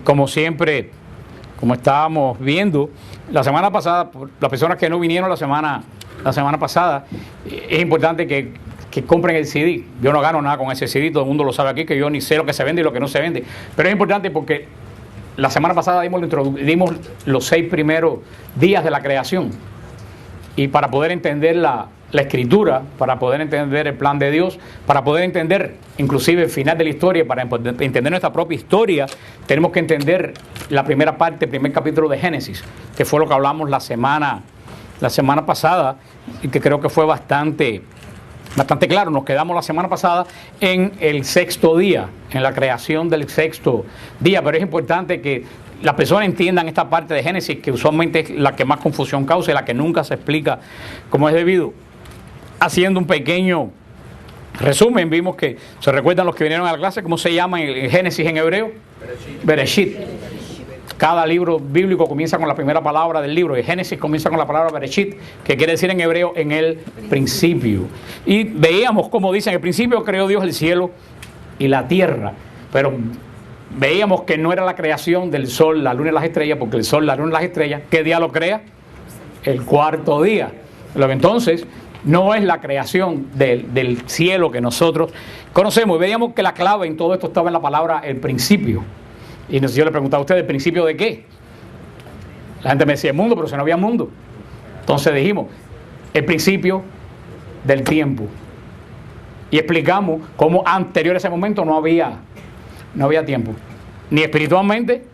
Como siempre, como estábamos viendo la semana pasada, las personas que no vinieron la semana pasada, es importante que compren el CD. Yo no gano nada con ese CD, todo el mundo lo sabe aquí, que yo ni sé lo que se vende y lo que no se vende. Pero es importante porque la semana pasada dimos los 6 primeros días de la creación. Y para poder entender la Escritura, para poder entender el plan de Dios, para poder entender inclusive el final de la historia, para entender nuestra propia historia, tenemos que entender la primera parte, el primer capítulo de Génesis, que fue lo que hablamos la semana pasada, y que creo que fue bastante claro. Nos quedamos la semana pasada en el 6º día, en la creación del 6º día, pero es importante que las personas entiendan esta parte de Génesis, que usualmente es la que más confusión causa y la que nunca se explica como es debido. Haciendo un pequeño resumen, vimos que, ¿se recuerdan los que vinieron a la clase cómo se llama el Génesis en hebreo? Bereshit. Cada libro bíblico comienza con la primera palabra del libro, y Génesis comienza con la palabra Bereshit, que quiere decir en hebreo en el principio. Y veíamos cómo dice: en el principio creó Dios el cielo y la tierra, pero veíamos que no era la creación del sol, la luna y las estrellas, porque el sol, la luna y las estrellas, ¿qué día lo crea? El 4º día. Luego entonces no es la creación del cielo que nosotros conocemos. Y veíamos que la clave en todo esto estaba en la palabra el principio. Y yo le preguntaba a usted, ¿el principio de qué? La gente me decía el mundo, pero si no había mundo. Entonces dijimos, el principio del tiempo. Y explicamos cómo anterior a ese momento no había tiempo, ni espiritualmente,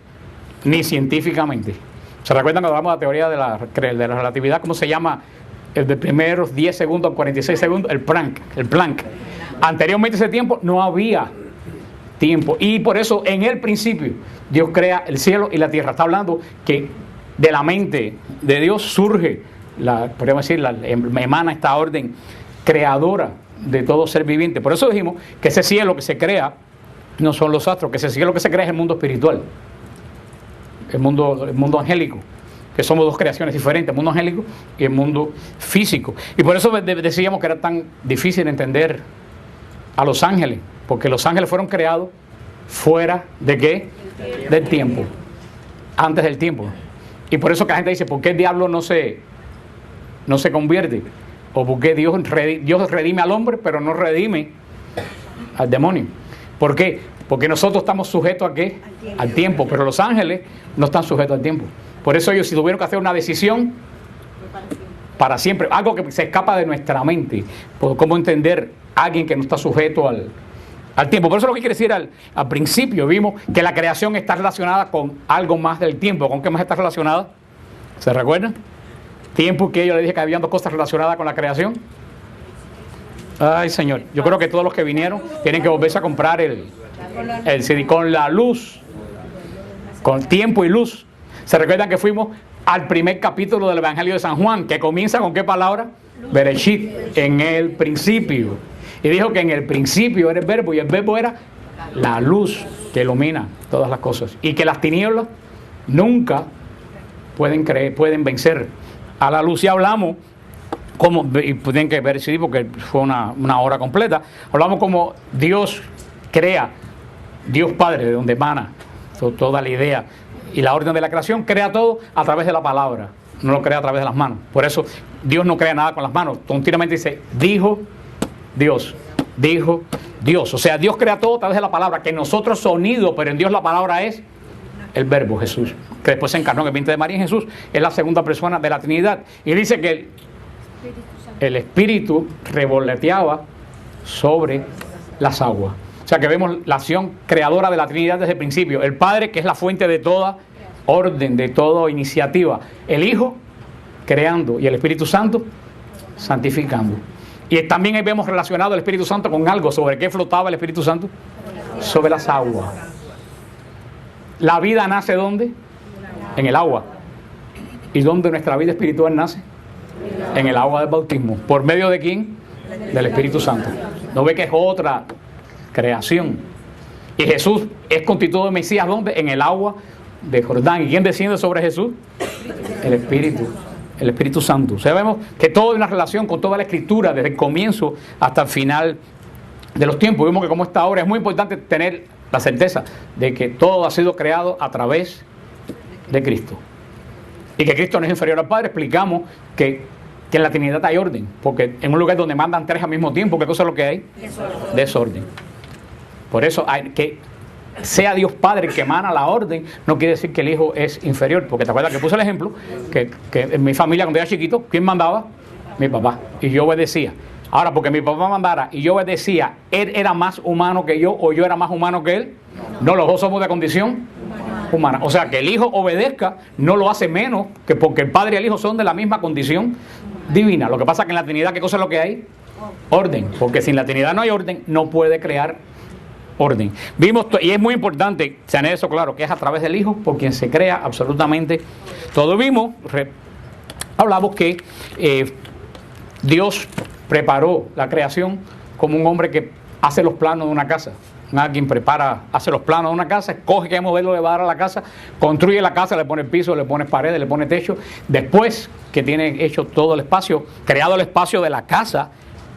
ni científicamente. ¿Se recuerdan cuando hablamos de la teoría de la relatividad? ¿Cómo se llama? El de primeros 10 segundos a 46 segundos, el Planck. Anteriormente a ese tiempo no había tiempo. Y por eso en el principio Dios crea el cielo y la tierra. Está hablando que de la mente de Dios surge, podríamos decir, emana esta orden creadora de todo ser viviente. Por eso dijimos que ese cielo que se crea no son los astros, que ese cielo que se crea es el mundo espiritual, el mundo angélico, que somos dos creaciones diferentes, el mundo angélico y el mundo físico. Y por eso decíamos que era tan difícil entender a los ángeles, porque los ángeles fueron creados fuera ¿de qué? Del tiempo, antes del tiempo. Y por eso que la gente dice, ¿por qué el diablo no se convierte? O por qué Dios redime al hombre, pero no redime al demonio. ¿Por qué? Porque nosotros estamos sujetos ¿a qué? Al tiempo, pero los ángeles no están sujetos al tiempo. Por eso ellos, si tuvieron que hacer una decisión, para siempre, algo que se escapa de nuestra mente, por cómo entender a alguien que no está sujeto al tiempo. Por eso lo que quiere decir al principio, vimos que la creación está relacionada con algo más del tiempo. ¿Con qué más está relacionada? ¿Se recuerdan? Tiempo, que yo le dije que habían 2 cosas relacionadas con la creación. Ay, Señor, yo creo que todos los que vinieron tienen que volverse a comprar el CD con la luz, con tiempo y luz. ¿Se recuerdan que fuimos al primer capítulo del Evangelio de San Juan, que comienza con qué palabra? Bereshit, en el principio. Y dijo que en el principio era el verbo, y el verbo era la luz que ilumina todas las cosas. Y que las tinieblas nunca pueden vencer a la luz. Y hablamos y tienen que ver CD porque fue una hora completa. Hablamos como Dios crea, Dios Padre, de donde emana toda la idea y la orden de la creación, crea todo a través de la palabra, no lo crea a través de las manos. Por eso Dios no crea nada con las manos. Continuamente dice, dijo Dios. O sea, Dios crea todo a través de la palabra, que nosotros sonido, pero en Dios la palabra es el verbo, Jesús, que después se encarnó en el vientre de María. En Jesús es la segunda persona de la Trinidad. Y dice que el Espíritu revoloteaba sobre las aguas. O sea que vemos la acción creadora de la Trinidad desde el principio. El Padre, que es la fuente de toda orden, de toda iniciativa. El Hijo, creando. Y el Espíritu Santo, santificando. Y también ahí vemos relacionado el Espíritu Santo con algo. ¿Sobre qué flotaba el Espíritu Santo? Sobre las aguas. ¿La vida nace dónde? En el agua. ¿Y dónde nuestra vida espiritual nace? En el agua del bautismo. ¿Por medio de quién? Del Espíritu Santo. ¿No ve que es otra creación? Y Jesús es constituido de Mesías, ¿dónde? En el agua de Jordán. ¿Y quién desciende sobre Jesús? El Espíritu Santo. O sea, vemos que todo hay una relación con toda la Escritura, desde el comienzo hasta el final de los tiempos. Vemos que como esta obra es muy importante tener la certeza de que todo ha sido creado a través de Cristo. Y que Cristo no es inferior al Padre. Explicamos que en la Trinidad hay orden, porque en un lugar donde mandan 3 al mismo tiempo, ¿qué cosa es lo que hay? Desorden. Por eso hay que sea Dios Padre el que emana la orden, no quiere decir que el Hijo es inferior, porque te acuerdas que puse el ejemplo que en mi familia cuando era chiquito, ¿quién mandaba? Mi papá, y yo obedecía. Ahora, porque mi papá mandara y yo obedecía, ¿él era más humano que yo o yo era más humano que él? No, los dos somos de condición humana. O sea, que el Hijo obedezca no lo hace menos que porque el Padre y el Hijo son de la misma condición divina. Lo que pasa es que en la Trinidad, ¿qué cosa es lo que hay? Orden, porque sin la Trinidad no hay orden, no puede crear orden. Vimos, y es muy importante tener eso claro, que es a través del Hijo por quien se crea absolutamente todo. Vimos, hablamos que Dios preparó la creación como un hombre que hace los planos de una casa. Alguien hace los planos de una casa, escoge qué modelo le va a dar a la casa, construye la casa, le pone piso, le pone paredes, le pone techo. Después que tiene hecho todo el espacio, creado el espacio de la casa,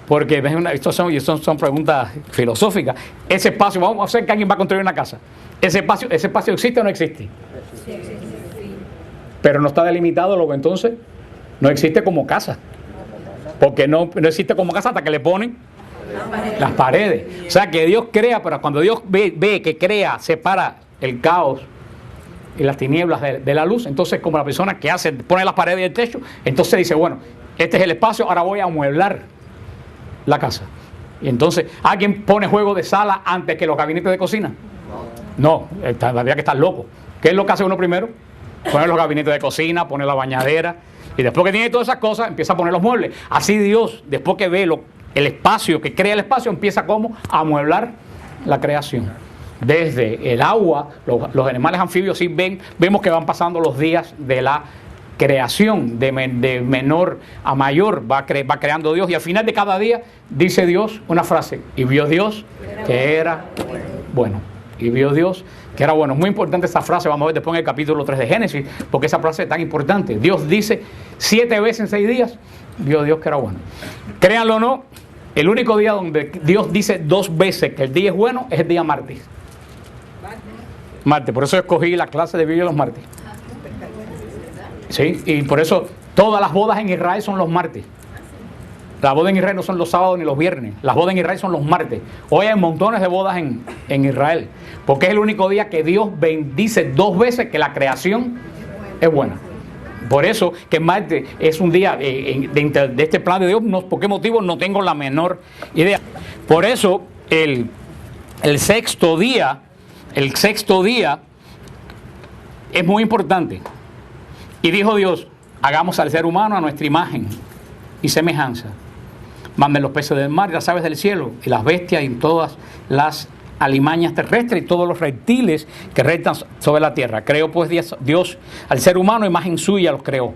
porque estas son preguntas filosóficas. Ese espacio, vamos a hacer que alguien va a construir una casa. ¿Ese espacio existe o no existe? Pero no está delimitado, luego entonces no existe como casa. Porque no existe como casa hasta que le ponen las paredes. O sea que Dios crea, pero cuando Dios ve que crea, separa el caos y las tinieblas de la luz, entonces como la persona que pone las paredes y el techo, entonces dice, bueno, este es el espacio, ahora voy a amueblar la casa. Y entonces, ¿alguien pone juego de sala antes que los gabinetes de cocina? No, habría que estar loco. ¿Qué es lo que hace uno primero? Poner los gabinetes de cocina, poner la bañadera, y después que tiene todas esas cosas, empieza a poner los muebles. Así Dios, después que ve el espacio, que crea el espacio, empieza como a amueblar la creación. Desde el agua, los animales anfibios sí vemos que van pasando los días de la creación, de menor a mayor, va creando Dios, y al final de cada día dice Dios una frase: y vio Dios que era bueno. Y vio Dios que era bueno. Es muy importante esa frase, vamos a ver después en el capítulo 3 de Génesis, porque esa frase es tan importante. Dios dice 7 veces en 6 días, vio Dios que era bueno. Créanlo o no, el único día donde Dios dice 2 veces que el día es bueno es el día martes. Martes, por eso escogí la clase de Biblia los martes. Sí, y por eso todas las bodas en Israel son los martes. Las bodas en Israel no son los sábados ni los viernes. Las bodas en Israel son los martes. Hoy hay montones de bodas en Israel, porque es el único día que Dios bendice 2 veces que la creación es buena. Por eso que martes es un día de este plan de Dios. ¿Por qué motivo? No tengo la menor idea. Por eso el sexto día es muy importante. Y dijo Dios: hagamos al ser humano a nuestra imagen y semejanza. Manden los peces del mar y las aves del cielo, y las bestias y todas las alimañas terrestres y todos los reptiles que rectan sobre la tierra. Creó pues Dios al ser humano, imagen suya los creó.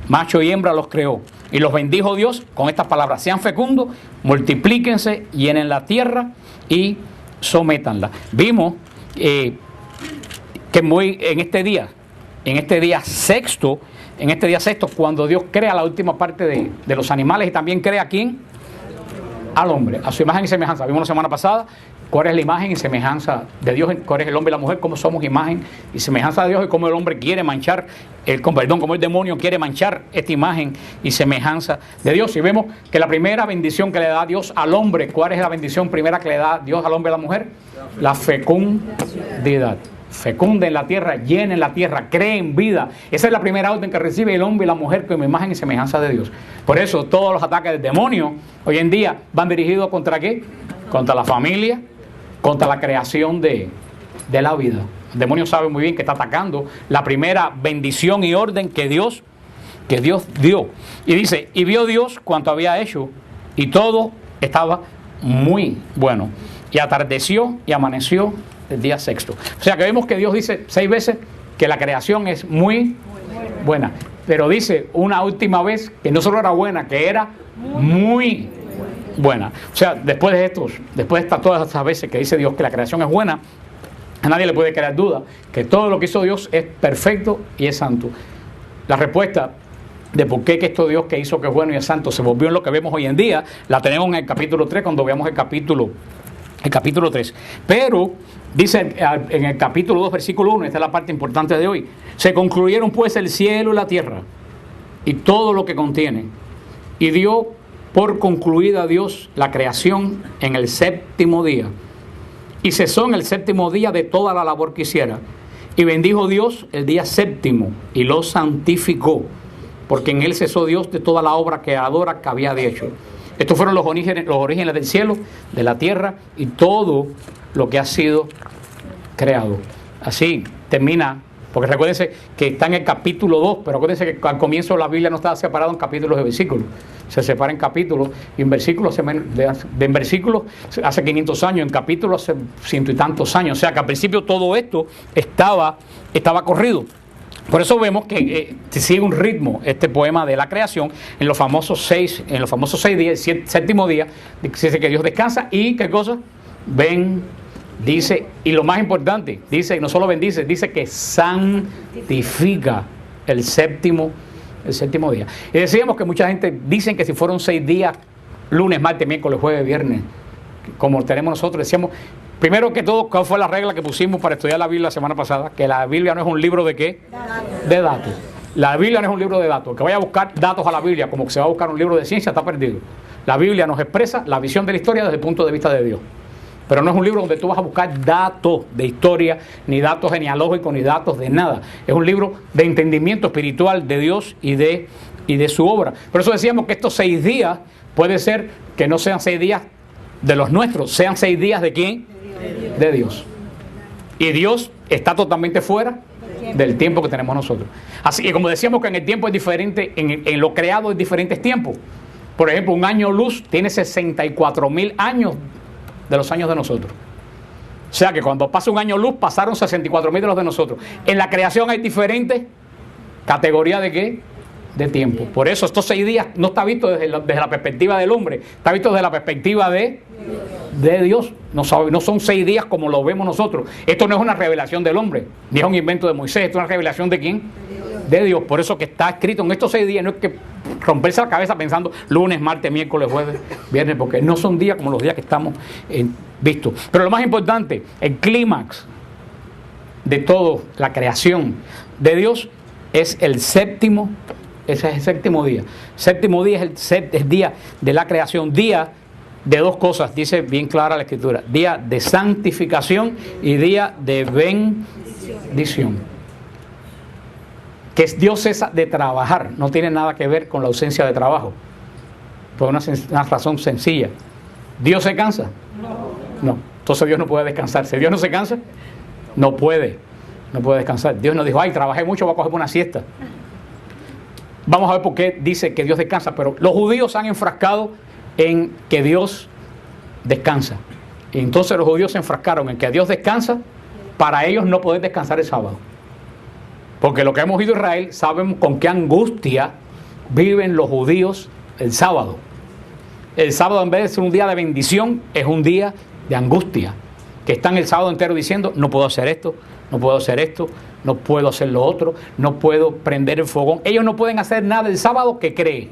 Macho y hembra los creó. Y los bendijo Dios con estas palabras: sean fecundos, multiplíquense, llenen la tierra y sométanla. Vimos que en este día sexto, cuando Dios crea la última parte de los animales, y también crea ¿a quién? Al hombre, a su imagen y semejanza. Vimos la semana pasada cuál es la imagen y semejanza de Dios, cuál es el hombre y la mujer, cómo somos imagen y semejanza de Dios, y cómo el hombre quiere manchar, cómo el demonio quiere manchar esta imagen y semejanza de Dios. Y vemos que la primera bendición que le da Dios al hombre, ¿cuál es la bendición primera que le da Dios al hombre y a la mujer? La fecundidad. Fecunden la tierra, llenen la tierra, creen vida. Esa es la primera orden que recibe el hombre y la mujer como imagen y semejanza de Dios. Por eso todos los ataques del demonio hoy en día van dirigidos ¿contra qué? Contra la familia, contra la creación de la vida. El demonio sabe muy bien que está atacando la primera bendición y orden que Dios dio. Y dice: y vio Dios cuanto había hecho, y todo estaba muy bueno. Y atardeció y amaneció el día sexto. O sea que vemos que Dios dice 6 veces que la creación es muy buena, pero dice una última vez que no solo era buena, que era muy buena. O sea, después de todas estas veces que dice Dios que la creación es buena, a nadie le puede crear duda que todo lo que hizo Dios es perfecto y es santo. La respuesta de por qué que esto Dios que hizo que es bueno y es santo se volvió en lo que vemos hoy en día, la tenemos en el capítulo 3, cuando veamos el capítulo 3. Pero Dice en el capítulo 2, versículo 1, esta es la parte importante de hoy. Se concluyeron pues el cielo y la tierra y todo lo que contiene, y dio por concluida Dios la creación en el séptimo día. Y cesó en el séptimo día de toda la labor que hiciera. Y bendijo Dios el día séptimo y lo santificó, porque en él cesó Dios de toda la obra creadora que había hecho. Estos fueron los orígenes del cielo, de la tierra y todo lo que ha sido creado. Así termina, porque recuérdense que está en el capítulo 2, pero acuérdense que al comienzo la Biblia no estaba separada en capítulos y versículos. Se separa en capítulos, y en versículos hace 500 años, en capítulos hace 100 y tantos años. O sea que al principio todo esto estaba corrido. Por eso vemos que sigue un ritmo este poema de la creación en los famosos 6 días, el séptimo día, dice que Dios descansa y ¿qué cosa? Dice, y lo más importante, dice, no solo bendice, dice que santifica el séptimo día. Y decíamos que mucha gente dicen que si fueron 6 días, lunes, martes, miércoles, jueves, viernes, como tenemos nosotros, decíamos, primero que todo, ¿cuál fue la regla que pusimos para estudiar la Biblia la semana pasada? Que la Biblia no es un libro de ¿qué? De datos. La Biblia no es un libro de datos. El que vaya a buscar datos a la Biblia como que se va a buscar un libro de ciencia está perdido. La Biblia nos expresa la visión de la historia desde el punto de vista de Dios. Pero no es un libro donde tú vas a buscar datos de historia, ni datos genealógicos, ni datos de nada. Es un libro de entendimiento espiritual de Dios y de su obra. Por eso decíamos que estos 6 días puede ser que no sean 6 días de los nuestros, sean 6 días ¿de quién? De Dios. Y Dios está totalmente fuera del tiempo que tenemos nosotros. Así que como decíamos que en el tiempo es diferente, en lo creado es diferentes tiempos. Por ejemplo, un año luz tiene 64,000 años de los años de nosotros. O sea que cuando pasa un año luz pasaron 64,000 de los de nosotros. En la creación hay diferentes categorías de ¿qué? De tiempo. Por eso estos 6 días no está visto desde la perspectiva del hombre, está visto desde la perspectiva de Dios. No son 6 días como lo vemos nosotros. Esto no es una revelación del hombre, ni es un invento de Moisés, esto es una revelación ¿de quién? De Dios. Por eso que está escrito en estos 6 días, no es que romperse la cabeza pensando lunes, martes, miércoles, jueves, viernes, porque no son días como los días que estamos vistos. Pero lo más importante, el clímax de toda la creación de Dios es el séptimo. Ese es el séptimo día. Séptimo día es el día de la creación, día de 2 cosas, dice bien clara la Escritura: día de santificación y día de bendición. Que Dios cesa de trabajar no tiene nada que ver con la ausencia de trabajo, por una razón sencilla. ¿Dios se cansa? No. Entonces Dios no puede descansar. Si Dios no se cansa, no puede descansar. Dios no dijo, ay, trabajé mucho, voy a coger una siesta. Vamos a ver por qué dice que Dios descansa. Pero los judíos han enfrascado en que Dios descansa. Y entonces los judíos se enfrascaron en que Dios descansa para ellos no poder descansar el sábado. Porque lo que hemos oído Israel, sabemos con qué angustia viven los judíos el sábado. El sábado, en vez de ser un día de bendición, es un día de angustia. Que están el sábado entero diciendo, no puedo hacer esto, no puedo hacer esto, no puedo hacer lo otro, no puedo prender el fogón. Ellos no pueden hacer nada el sábado que cree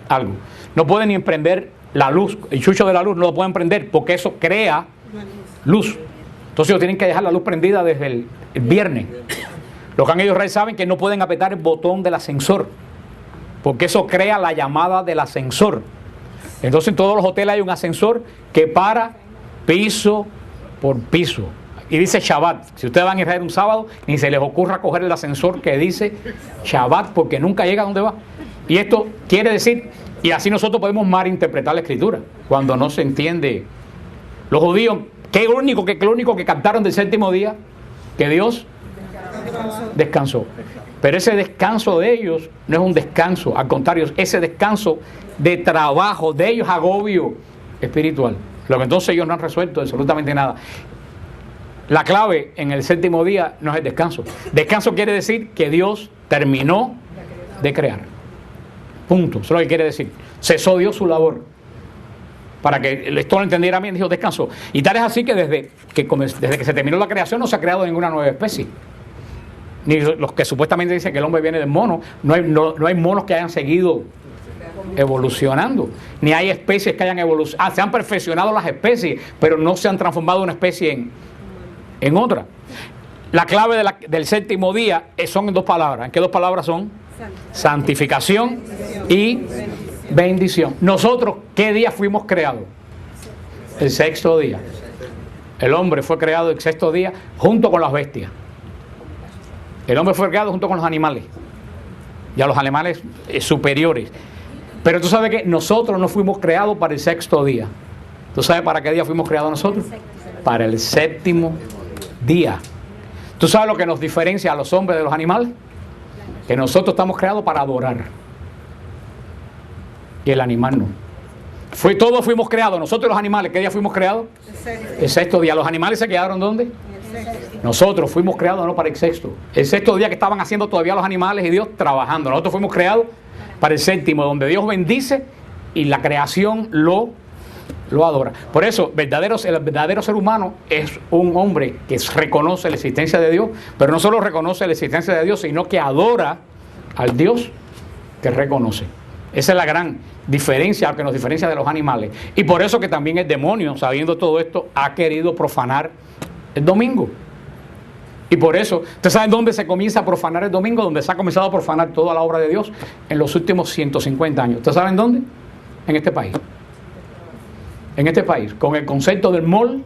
algo. No pueden ni prender la luz, el chucho de la luz no lo pueden prender porque eso crea luz. Entonces ellos tienen que dejar la luz prendida desde el viernes. Los que han ido a Israel saben que no pueden apretar el botón del ascensor porque eso crea la llamada del ascensor. Entonces en todos los hoteles hay un ascensor que para piso por piso. Y dice Shabbat. Si ustedes van a Israel un sábado, ni se les ocurra coger el ascensor que dice Shabbat porque nunca llega a donde va. Y esto quiere decir, y así nosotros podemos malinterpretar la Escritura cuando no se entiende. Los judíos, ¿qué es lo único que cantaron del séptimo día? Que Dios descansó. Pero ese descanso de ellos no es un descanso, al contrario, ese descanso de trabajo, de ellos agobio espiritual. Lo que entonces ellos no han resuelto absolutamente nada. La clave en el séptimo día no es el descanso. Descanso quiere decir que Dios terminó de crear. Punto. Eso es lo que quiere decir. Cesó Dios su labor. Para que esto lo entendiera bien, dijo descanso. Y tal es así que desde que se terminó la creación no se ha creado ninguna nueva especie. Ni los que supuestamente dicen que el hombre viene del mono. No hay monos que hayan seguido evolucionando. Ni hay especies que hayan evolucionado. Se han perfeccionado las especies, pero no se han transformado una especie en otra. La clave del séptimo día son en dos palabras. ¿En qué dos palabras son? Santificación y bendición. Nosotros, ¿qué día fuimos creados? El sexto día. El hombre fue creado el sexto día junto con las bestias. El hombre fue creado junto con los animales. Y a los animales superiores. Pero tú sabes que nosotros no fuimos creados para el sexto día. ¿Tú sabes para qué día fuimos creados nosotros? Para el séptimo día. ¿Tú sabes lo que nos diferencia a los hombres de los animales? Que nosotros estamos creados para adorar. Y el animal no. Todos fuimos creados. Nosotros los animales, ¿qué día fuimos creados? El sexto día. ¿Los animales se quedaron dónde? Nosotros fuimos creados no para el sexto. El sexto día que estaban haciendo todavía los animales y Dios trabajando. Nosotros fuimos creados para el séptimo, donde Dios bendice y la creación lo adora. Por eso, el verdadero ser humano es un hombre que reconoce la existencia de Dios, pero no solo reconoce la existencia de Dios, sino que adora al Dios que reconoce. Esa es la gran diferencia que nos diferencia de los animales. Y por eso que también el demonio, sabiendo todo esto, ha querido profanar el domingo. Y por eso, ¿ustedes saben dónde se comienza a profanar el domingo? Donde se ha comenzado a profanar toda la obra de Dios en los últimos 150 años. ¿Ustedes saben dónde? En este país. En este país, con el concepto del mall,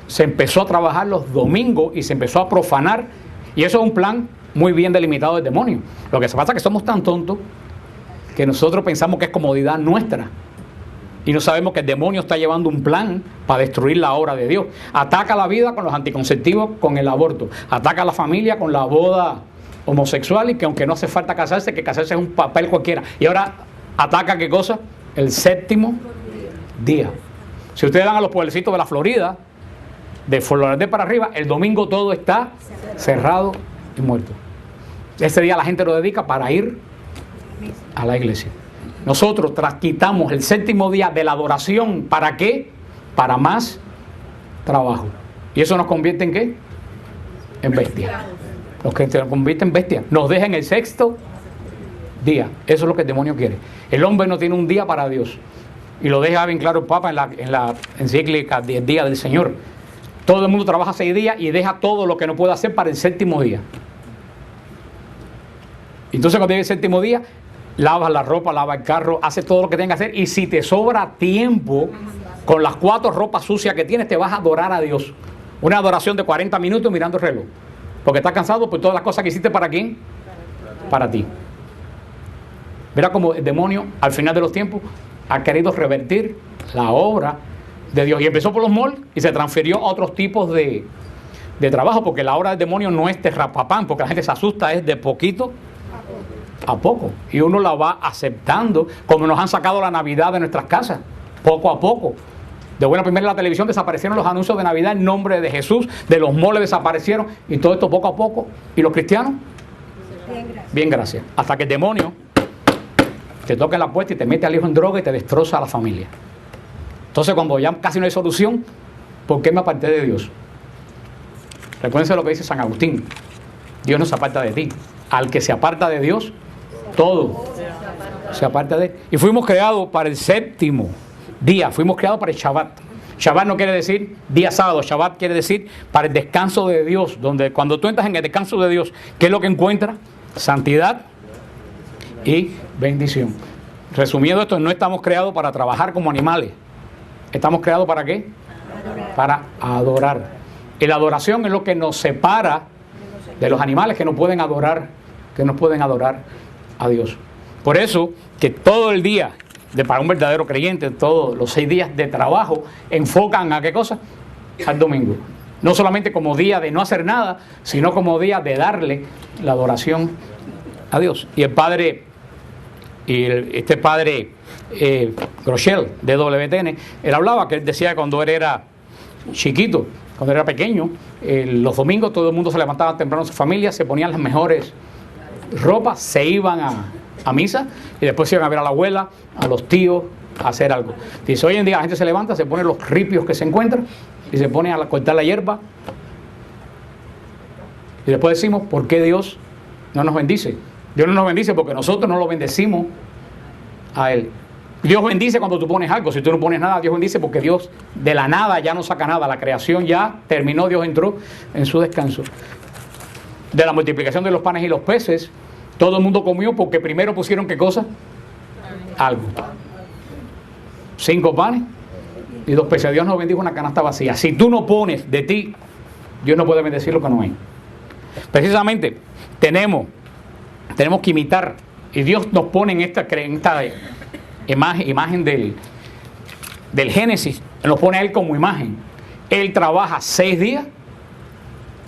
se empezó a trabajar los domingos y se empezó a profanar. Y eso es un plan muy bien delimitado del demonio. Lo que pasa es que somos tan tontos que nosotros pensamos que es comodidad nuestra. Y no sabemos que el demonio está llevando un plan para destruir la obra de Dios. Ataca la vida con los anticonceptivos, con el aborto. Ataca a la familia con la boda homosexual y que aunque no hace falta casarse, que casarse es un papel cualquiera. Y ahora ataca, ¿qué cosa? El séptimo día. Si ustedes van a los pueblecitos de la Florida, de Florida para arriba, el domingo todo está cerrado y muerto. Ese día la gente lo dedica para ir a la iglesia. Nosotros quitamos el séptimo día de la adoración. ¿Para qué? Para más trabajo. ¿Y eso nos convierte en qué? En bestia. Nos convierte en bestia. Nos deja en el sexto día. Eso es lo que el demonio quiere. El hombre no tiene un día para Dios. Y lo deja bien claro el Papa en la encíclica del Día del Señor. Todo el mundo trabaja 6 días y deja todo lo que no puede hacer para el séptimo día. Entonces cuando llega el séptimo día, lavas la ropa, lavas el carro, haces todo lo que tengas que hacer. Y si te sobra tiempo, con las 4 ropas sucias que tienes, te vas a adorar a Dios. Una adoración de 40 minutos mirando el reloj. Porque estás cansado por todas las cosas que hiciste. ¿Para quién? Para ti. Verá como el demonio, al final de los tiempos, ha querido revertir la obra de Dios. Y empezó por los malls y se transfirió a otros tipos de trabajo. Porque la obra del demonio no es de rapapán, porque la gente se asusta, es de poquito a poco, y uno la va aceptando, como nos han sacado la Navidad de nuestras casas, poco a poco. De buena primera en la televisión desaparecieron los anuncios de Navidad en nombre de Jesús, de los moles desaparecieron, y todo esto poco a poco. ¿Y los cristianos? Bien, gracias. Hasta que el demonio te toca en la puerta y te mete al hijo en droga y te destroza a la familia. Entonces cuando ya casi no hay solución, ¿por qué me aparté de Dios? Recuérdense lo que dice San Agustín: Dios no se aparta de ti. Al que se aparta de Dios, todo se aparta de él. Y fuimos creados para el séptimo día, fuimos creados para el Shabbat. Shabbat no quiere decir día sábado, Shabbat quiere decir para el descanso de Dios, donde cuando tú entras en el descanso de Dios, ¿qué es lo que encuentras? Santidad y bendición. Resumiendo esto, no estamos creados para trabajar como animales. ¿Estamos creados para qué? Para adorar. Y la adoración es lo que nos separa de los animales que no pueden adorar a Dios. Por eso que todo el día, para un verdadero creyente, todos los 6 días de trabajo enfocan ¿a qué cosa? Al domingo. No solamente como día de no hacer nada, sino como día de darle la adoración a Dios. Y el padre, este padre Groeschel de WTN, él hablaba que él decía que cuando él era chiquito, cuando era pequeño, los domingos todo el mundo se levantaba temprano en su familia, se ponían las mejores ropas, se iban a misa y después se iban a ver a la abuela, a los tíos, a hacer algo. Dice, hoy en día la gente se levanta, se pone los ripios que se encuentran y se pone a cortar la hierba. Y después decimos, ¿por qué Dios no nos bendice? Dios no nos bendice porque nosotros no lo bendecimos a Él. Dios bendice cuando tú pones algo. Si tú no pones nada, Dios bendice porque Dios de la nada ya no saca nada. La creación ya terminó, Dios entró en su descanso. De la multiplicación de los panes y los peces, todo el mundo comió porque primero pusieron ¿qué cosa? Algo. 5 panes y 2 peces. Dios nos bendijo una canasta vacía. Si tú no pones de ti, Dios no puede bendecir lo que no hay. Precisamente tenemos que imitar, y Dios nos pone en esta imagen del Génesis, nos pone a Él como imagen. Él trabaja 6 días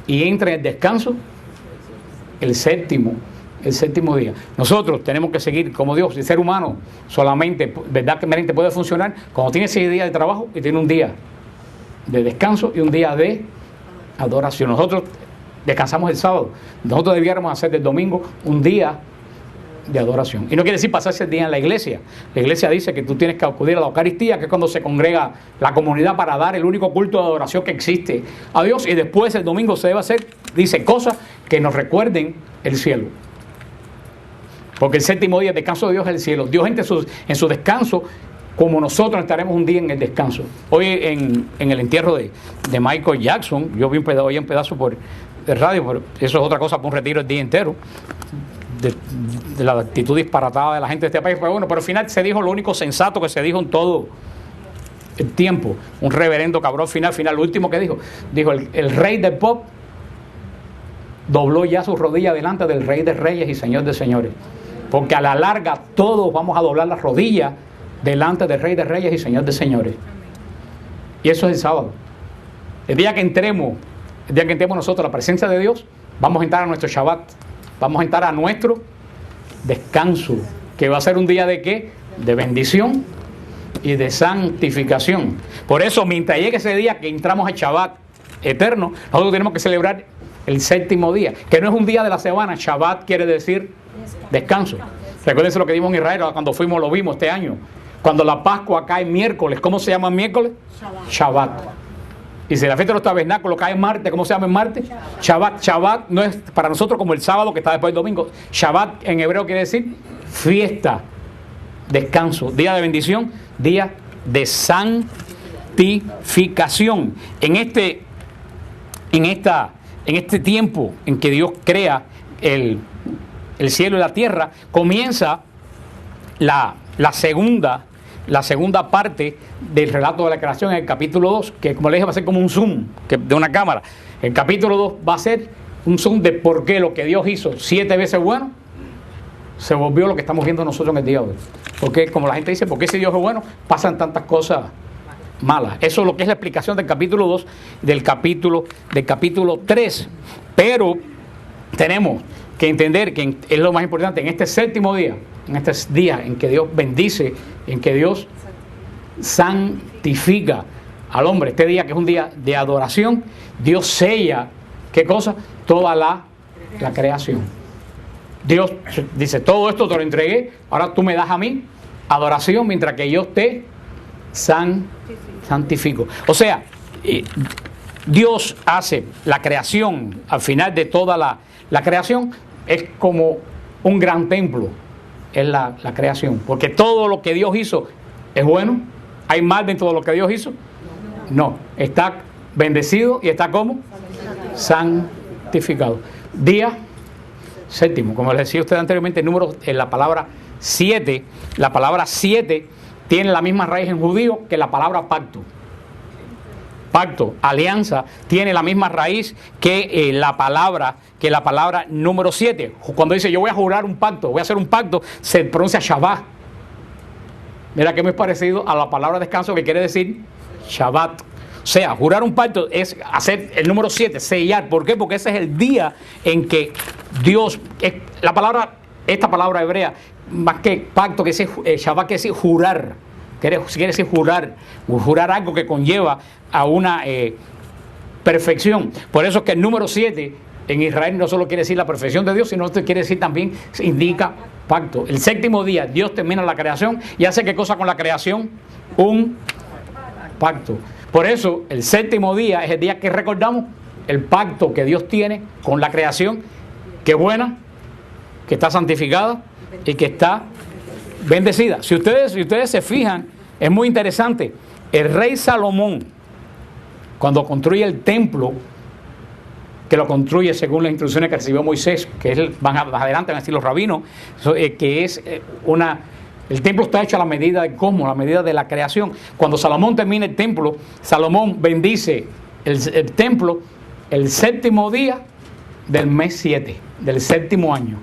y entra en el descanso el séptimo día. Nosotros tenemos que seguir como Dios. El ser humano solamente, verdaderamente puede funcionar cuando tiene 6 días de trabajo y tiene un día de descanso y un día de adoración. Nosotros descansamos el sábado. Nosotros debiéramos hacer del domingo un día de adoración. Y no quiere decir pasarse el día en la iglesia. La iglesia dice que tú tienes que acudir a la Eucaristía, que es cuando se congrega la comunidad para dar el único culto de adoración que existe a Dios. Y después el domingo se debe hacer, dice, cosas que nos recuerden el cielo. Porque el séptimo día, el descanso de Dios es el cielo. Dios entra en su descanso, como nosotros estaremos un día en el descanso. Hoy en el entierro de Michael Jackson, yo vi un pedazo por de radio, pero eso es otra cosa para un retiro el día entero. De la actitud disparatada de la gente de este país. Pero bueno, pero al final se dijo lo único sensato que se dijo en todo el tiempo. Un reverendo cabrón final, lo último que dijo el rey del pop dobló ya sus rodillas delante del rey de reyes y señor de señores. Porque a la larga todos vamos a doblar las rodillas delante del rey de reyes y señor de señores. Y eso es el sábado. El día que entremos nosotros a la presencia de Dios, vamos a entrar a nuestro Shabbat. Vamos a entrar a nuestro descanso, que va a ser un día de ¿qué? De bendición y de santificación. Por eso, mientras llegue ese día que entramos al Shabbat eterno, nosotros tenemos que celebrar el séptimo día, que no es un día de la semana. Shabbat quiere decir descanso. Recuérdense lo que dimos en Israel cuando fuimos, lo vimos este año. Cuando la Pascua cae miércoles, ¿cómo se llama el miércoles? Shabbat. Y si la fiesta de los tabernáculos cae en martes, ¿cómo se llama en martes? Shabbat. Shabbat no es para nosotros como el sábado que está después del domingo. Shabbat en hebreo quiere decir fiesta, descanso, día de bendición, día de santificación. En este tiempo en que Dios crea el cielo y la tierra, comienza la segunda parte del relato de la creación en el capítulo 2, que como les dije va a ser como un zoom de una cámara. El capítulo 2 va a ser un zoom de por qué lo que Dios hizo 7 veces bueno se volvió lo que estamos viendo nosotros en el día de hoy. Porque como la gente dice, ¿por qué si Dios es bueno pasan tantas cosas malas? Eso es lo que es la explicación del capítulo 2 del capítulo 3. Pero tenemos que entender que es lo más importante en este séptimo día, en este día en que Dios bendice, en que Dios santifica al hombre, este día que es un día de adoración, Dios sella, ¿qué cosa? Toda la creación. Dios dice, todo esto te lo entregué, ahora tú me das a mí adoración mientras que yo te santifico. O sea, Dios hace la creación, al final de toda la creación, es como un gran templo, es la creación, porque todo lo que Dios hizo es bueno. ¿Hay mal dentro de lo que Dios hizo? No, está bendecido y está como santificado. Día séptimo, como les decía usted anteriormente, el número en la palabra 7, la palabra 7 tiene la misma raíz en judío que la palabra pacto. Pacto, alianza, tiene la misma raíz que la palabra número 7. Cuando dice yo voy a jurar un pacto, voy a hacer un pacto, se pronuncia Shabbat. Mira que es muy parecido a la palabra descanso, que quiere decir Shabbat. O sea, jurar un pacto es hacer el número 7, sellar. ¿Por qué? Porque ese es el día en que Dios, esta palabra hebrea, más que pacto, que dice Shabbat, que decir jurar. Quiere decir jurar algo que conlleva a una perfección. Por eso es que el número 7 en Israel no solo quiere decir la perfección de Dios, sino que quiere decir también, indica pacto. El séptimo día Dios termina la creación y hace ¿qué cosa con la creación? Un pacto. Por eso el séptimo día es el día que recordamos el pacto que Dios tiene con la creación, que es buena, que está santificada y que está bendecida. Si ustedes se fijan, es muy interesante. El rey Salomón, cuando construye el templo, que lo construye según las instrucciones que recibió Moisés, que es más adelante van a decir los rabinos, que es el templo está hecho a la medida de cosmos, a la medida de la creación. Cuando Salomón termina el templo, Salomón bendice el templo el séptimo día del mes 7, del séptimo año.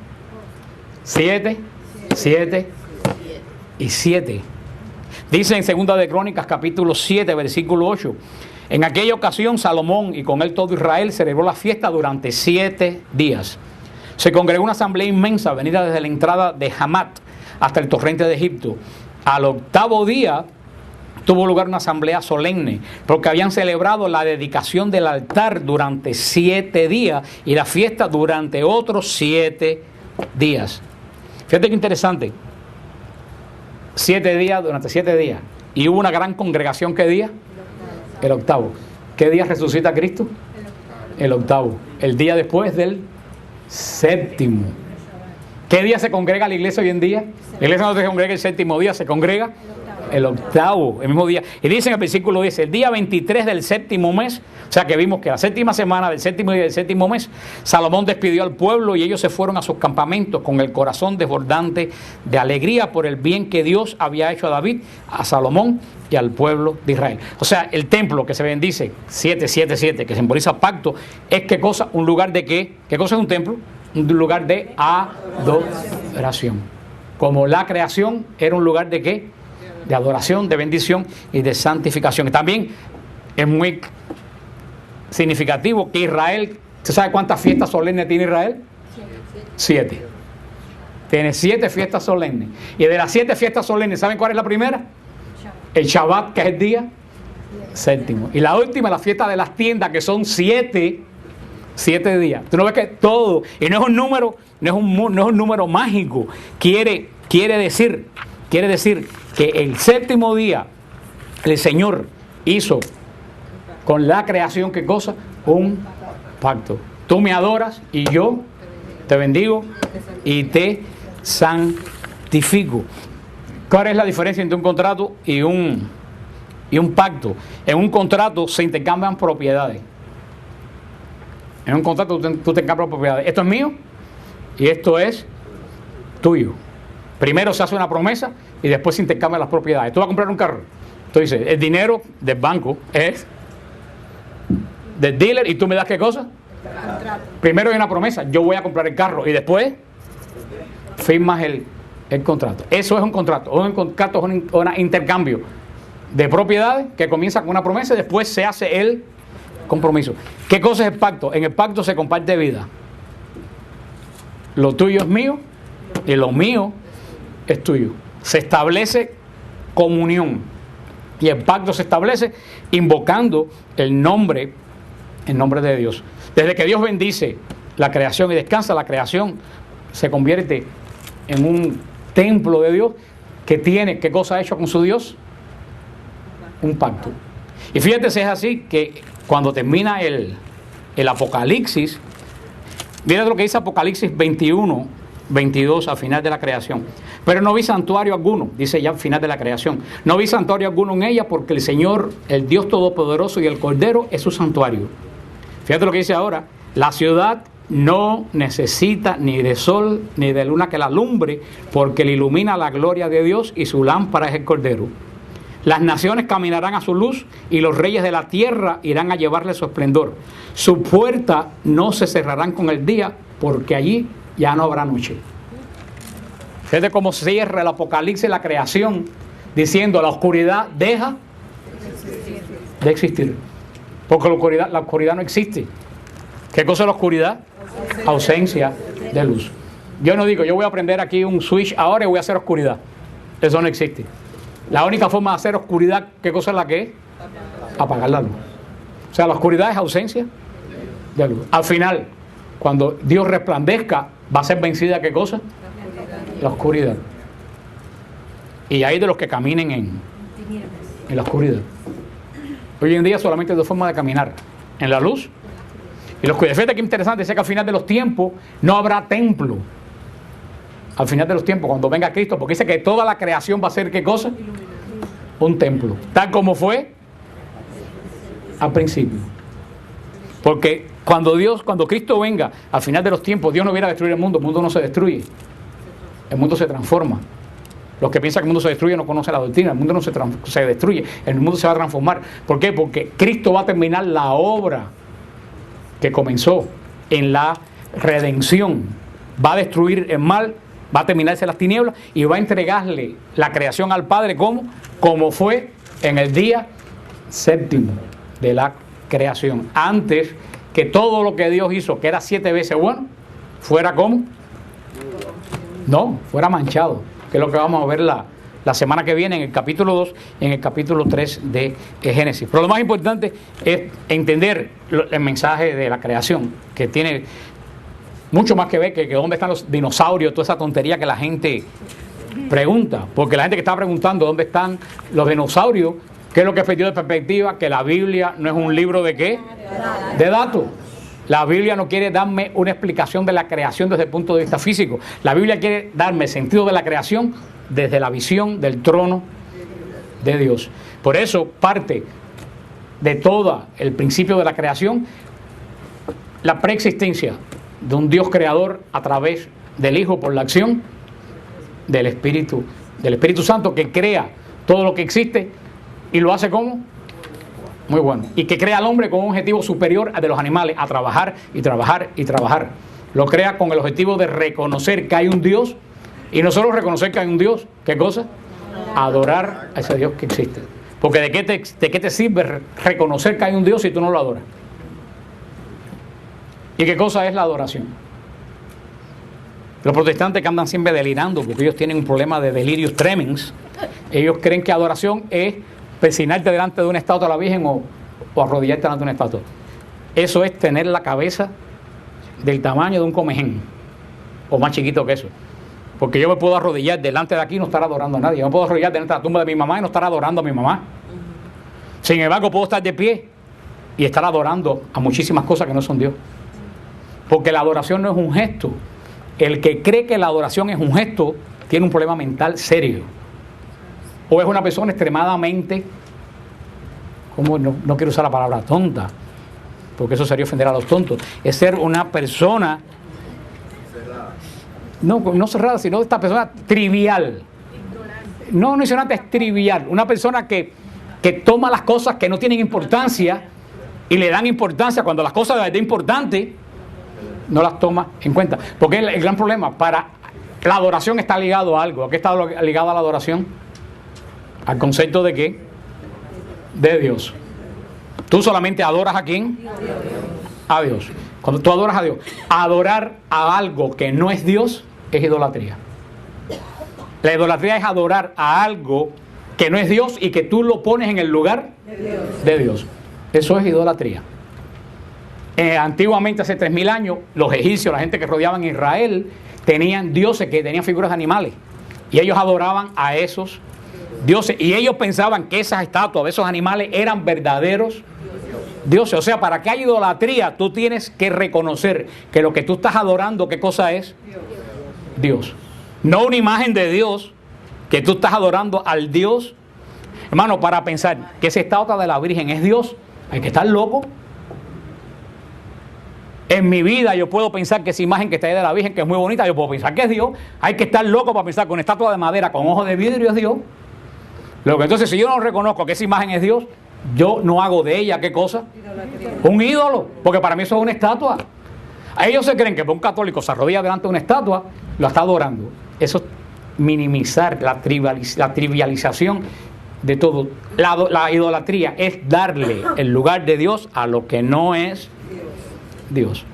7, 7 y 7. Dice en Segunda de Crónicas, capítulo 7, versículo 8. En aquella ocasión Salomón y con él todo Israel celebró la fiesta durante 7 días. Se congregó una asamblea inmensa venida desde la entrada de Hamat hasta el torrente de Egipto. Al octavo día tuvo lugar una asamblea solemne, porque habían celebrado la dedicación del altar durante 7 días y la fiesta durante otros 7 días. Fíjate qué interesante. 7 días, durante 7 días. Y hubo una gran congregación, ¿qué día? El octavo. ¿Qué día resucita Cristo? El octavo. El día después del séptimo. ¿Qué día se congrega la iglesia hoy en día? La iglesia no se congrega el séptimo día, se congrega el octavo, el mismo día. Y dice en el versículo 10, el día 23 del séptimo mes, o sea que vimos que la séptima semana del séptimo día del séptimo mes, Salomón despidió al pueblo y ellos se fueron a sus campamentos con el corazón desbordante de alegría por el bien que Dios había hecho a David, a Salomón y al pueblo de Israel. O sea, el templo que se bendice, 777, que simboliza pacto, es ¿qué cosa? Un lugar de ¿qué? ¿Qué cosa es un templo? Un lugar de adoración. Como la creación era un lugar de ¿qué? De adoración, de bendición y de santificación. Y también es muy significativo que Israel, ¿usted sabe cuántas fiestas solemnes tiene Israel? 7. Tiene 7 fiestas solemnes. Y de las 7 fiestas solemnes, ¿saben cuál es la primera? El Shabbat, que es el día séptimo. Y la última, la fiesta de las tiendas, que son 7 días. Tú no ves que todo, y no es un número, no es un número mágico. Quiere decir que el séptimo día el Señor hizo con la creación, ¿qué cosa? Un pacto. Tú me adoras y yo te bendigo y te santifico. ¿Cuál es la diferencia entre un contrato y un pacto? En un contrato se intercambian propiedades. En un contrato tú te intercambias propiedades. Esto es mío y esto es tuyo. Primero se hace una promesa y después se intercambian las propiedades. Tú vas a comprar un carro. Tú dices, el dinero del banco es del dealer y tú me das ¿qué cosa? Primero hay una promesa, yo voy a comprar el carro y después firmas el contrato. Eso es un contrato. Un contrato es un intercambio de propiedades que comienza con una promesa y después se hace el compromiso. ¿Qué cosa es el pacto? En el pacto se comparte vida. Lo tuyo es mío y lo mío es tuyo. Se establece comunión y el pacto se establece invocando el nombre de Dios. Desde que Dios bendice la creación y descansa, la creación se convierte en un templo de Dios que tiene, ¿qué cosa ha hecho con su Dios? Un pacto. Y fíjate si es así que cuando termina el Apocalipsis, mira lo que dice Apocalipsis 21, 22 al final de la creación. Pero no vi santuario alguno, dice ya al final de la creación. No vi santuario alguno en ella porque el Señor, el Dios Todopoderoso y el Cordero es su santuario. Fíjate lo que dice ahora. La ciudad no necesita ni de sol ni de luna que la alumbre, porque le ilumina la gloria de Dios y su lámpara es el Cordero. Las naciones caminarán a su luz y los reyes de la tierra irán a llevarle su esplendor. Su puerta no se cerrarán con el día, porque allí ya no habrá noche. Fíjate cómo cierra el Apocalipsis la creación, diciendo la oscuridad deja de existir. Porque la oscuridad no existe. ¿Qué cosa es la oscuridad? Ausencia de luz. Yo no digo, yo voy a prender aquí un switch ahora y voy a hacer oscuridad. Eso no existe. La única forma de hacer oscuridad, ¿qué cosa es la que es? Apagar la luz. O sea, la oscuridad es ausencia de luz. Al final, cuando Dios resplandezca, va a ser vencida, ¿qué cosa? La oscuridad. Y hay de los que caminen en la oscuridad. Hoy en día solamente hay dos formas de caminar: en la luz y la oscuridad. Fíjate qué interesante, dice que al final de los tiempos no habrá templo. al final de los tiempos, cuando venga Cristo, porque dice que toda la creación va a ser, ¿qué cosa? Un templo, tal como fue al principio. Porque cuando Cristo venga al final de los tiempos, Dios no viene a destruir el mundo no se destruye, el mundo se transforma. Los que piensan que el mundo se destruye no conocen la doctrina. El mundo no se destruye, el mundo se va a transformar. ¿Por qué? Porque Cristo va a terminar la obra que comenzó en la redención. Va a destruir el mal, va a terminarse las tinieblas y va a entregarle la creación al Padre como fue en el día séptimo de la creación. Antes que todo lo que Dios hizo, que era 7 veces bueno, fuera como no, fuera manchado, que es lo que vamos a ver la semana que viene en el capítulo 2 y en el capítulo 3 de Génesis. Pero lo más importante es entender el mensaje de la creación, que tiene mucho más que ver que dónde están los dinosaurios, toda esa tontería que la gente pregunta. Porque la gente que está preguntando dónde están los dinosaurios, ¿qué es lo que perdió de perspectiva? Que la Biblia no es un libro de ¿qué? De datos. La Biblia no quiere darme una explicación de la creación desde el punto de vista físico. La Biblia quiere darme el sentido de la creación desde la visión del trono de Dios. Por eso parte de todo el principio de la creación, la preexistencia de un Dios creador a través del Hijo por la acción del Espíritu Santo, que crea todo lo que existe y lo hace como muy bueno, y que crea al hombre con un objetivo superior al de los animales, a trabajar y trabajar y trabajar. Lo crea con el objetivo de reconocer que hay un Dios, y no solo reconocer que hay un Dios, ¿qué cosa? Adorar a ese Dios que existe. Porque ¿de qué te sirve reconocer que hay un Dios si tú no lo adoras? ¿Y qué cosa es la adoración? Los protestantes que andan siempre delirando, porque ellos tienen un problema de delirios tremens, ellos creen que adoración es persignarte delante de una estatua de la Virgen o arrodillarte delante de una estatua. Eso es tener la cabeza del tamaño de un comején, o más chiquito que eso. Porque yo me puedo arrodillar delante de aquí y no estar adorando a nadie. Yo me puedo arrodillar delante de la tumba de mi mamá y no estar adorando a mi mamá. Sin embargo, puedo estar de pie y estar adorando a muchísimas cosas que no son Dios. Porque la adoración no es un gesto. El que cree que la adoración es un gesto tiene un problema mental serio. O es una persona extremadamente, no quiero usar la palabra tonta, porque eso sería ofender a los tontos. Es ser una persona, no cerrada, sino esta persona trivial. No ignorante, es trivial. Una persona que toma las cosas que no tienen importancia y le dan importancia cuando las cosas de verdad importantes no las toma en cuenta. Porque el gran problema, para la adoración está ligado a algo. ¿A qué está ligado a la adoración? Al concepto de ¿qué? De Dios. ¿Tú solamente adoras a quién? A Dios. Cuando tú adoras a Dios, adorar a algo que no es Dios es idolatría. La idolatría es adorar a algo que no es Dios y que tú lo pones en el lugar de Dios. Eso es idolatría. Antiguamente, hace 3000 años, los egipcios, la gente que rodeaban Israel, tenían dioses que tenían figuras de animales. Y ellos adoraban a esos dioses. Y ellos pensaban que esas estatuas, esos animales, eran verdaderos dioses. O sea, para que haya idolatría, tú tienes que reconocer que lo que tú estás adorando, ¿qué cosa es? Dios. No una imagen de Dios, que tú estás adorando al Dios. Hermano, para pensar que esa estatua de la Virgen es Dios, hay que estar loco. En mi vida yo puedo pensar que esa imagen que está ahí de la Virgen, que es muy bonita, yo puedo pensar que es Dios. Hay que estar loco para pensar que una estatua de madera con ojos de vidrio es Dios. Entonces, si yo no reconozco que esa imagen es Dios, yo no hago de ella, ¿qué cosa? Un ídolo, porque para mí eso es una estatua. Ellos se creen que un católico se arrodilla delante de una estatua, lo está adorando. Eso es minimizar la trivialización de todo. La idolatría es darle el lugar de Dios a lo que no es Dios.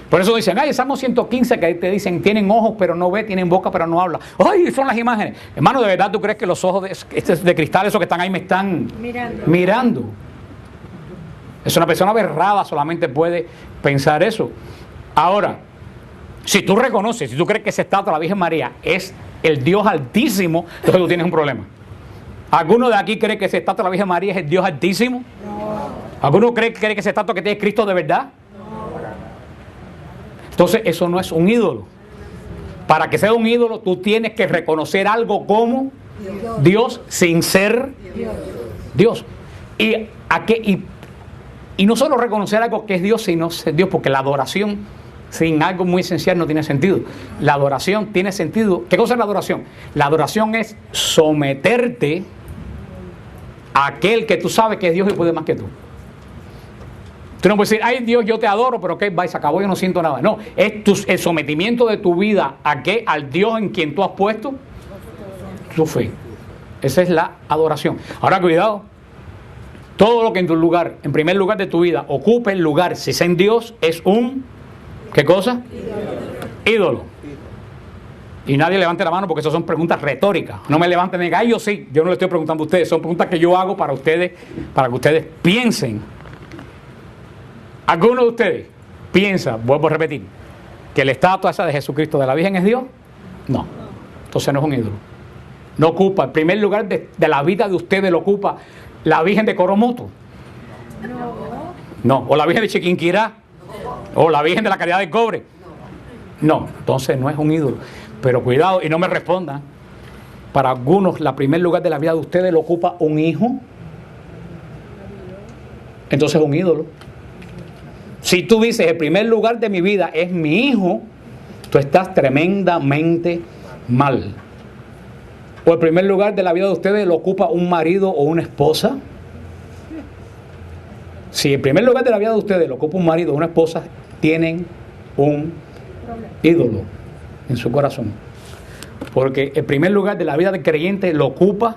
Por eso dicen, ay, Salmo 115 que te dicen, tienen ojos pero no ve, tienen boca pero no habla. Ay, son las imágenes. Hermano, ¿de verdad tú crees que los ojos de cristal, esos que están ahí, me están mirando? Es una persona aberrada, solamente puede pensar eso. Ahora, si tú reconoces, si tú crees que esa estatua de la Virgen María es el Dios Altísimo, entonces tú tienes un problema. ¿Alguno de aquí cree que esa estatua de la Virgen María es el Dios Altísimo? No. ¿Alguno cree que esa estatua que tiene Cristo de verdad? Entonces eso no es un ídolo. Para que sea un ídolo, tú tienes que reconocer algo como Dios sin ser Dios. Y no solo reconocer algo que es Dios, sino ser Dios, porque la adoración sin algo muy esencial no tiene sentido. La adoración tiene sentido. ¿Qué cosa es la adoración? La adoración es someterte a aquel que tú sabes que es Dios y puede más que tú. Tú no puedes decir, ay Dios, yo te adoro, pero que se acabó, yo no siento nada. No, es el sometimiento de tu vida a qué, al Dios en quien tú has puesto tu fe. Esa es la adoración. Ahora cuidado, todo lo que en tu lugar, en primer lugar de tu vida, ocupe el lugar, si es en Dios, es un, ¿qué cosa? Ídolo. Y nadie levante la mano porque esas son preguntas retóricas. No me levanten y digan, ay, yo sí, yo no le estoy preguntando a ustedes, son preguntas que yo hago para ustedes, para que ustedes piensen. ¿Alguno de ustedes piensa, vuelvo a repetir, que la estatua esa de Jesucristo de la Virgen es Dios? No, entonces no es un ídolo. No ocupa, el primer lugar de la vida de ustedes lo ocupa la Virgen de Coromoto. No, o la Virgen de Chiquinquirá, o la Virgen de la Caridad del Cobre. No, entonces no es un ídolo. Pero cuidado y no me respondan. Para algunos, el primer lugar de la vida de ustedes lo ocupa un hijo. Entonces es un ídolo. Si tú dices, el primer lugar de mi vida es mi hijo, tú estás tremendamente mal. O el primer lugar de la vida de ustedes lo ocupa un marido o una esposa. Si el primer lugar de la vida de ustedes lo ocupa un marido o una esposa, tienen un ídolo en su corazón. Porque el primer lugar de la vida del creyente lo ocupa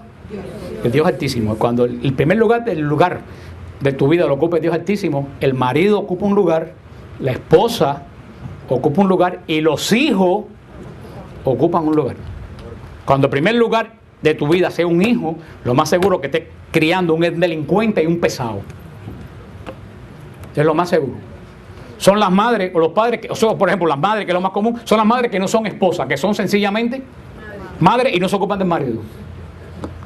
el Dios Altísimo. Cuando el primer lugar de tu vida lo ocupa el Dios Altísimo, el marido ocupa un lugar, la esposa ocupa un lugar y los hijos ocupan un lugar. Cuando el primer lugar de tu vida sea un hijo, lo más seguro que estés criando un delincuente y un pesado. Es lo más seguro. Son las madres o los padres, por ejemplo, las madres, que es lo más común, son las madres que no son esposas, que son sencillamente madres y no se ocupan del marido.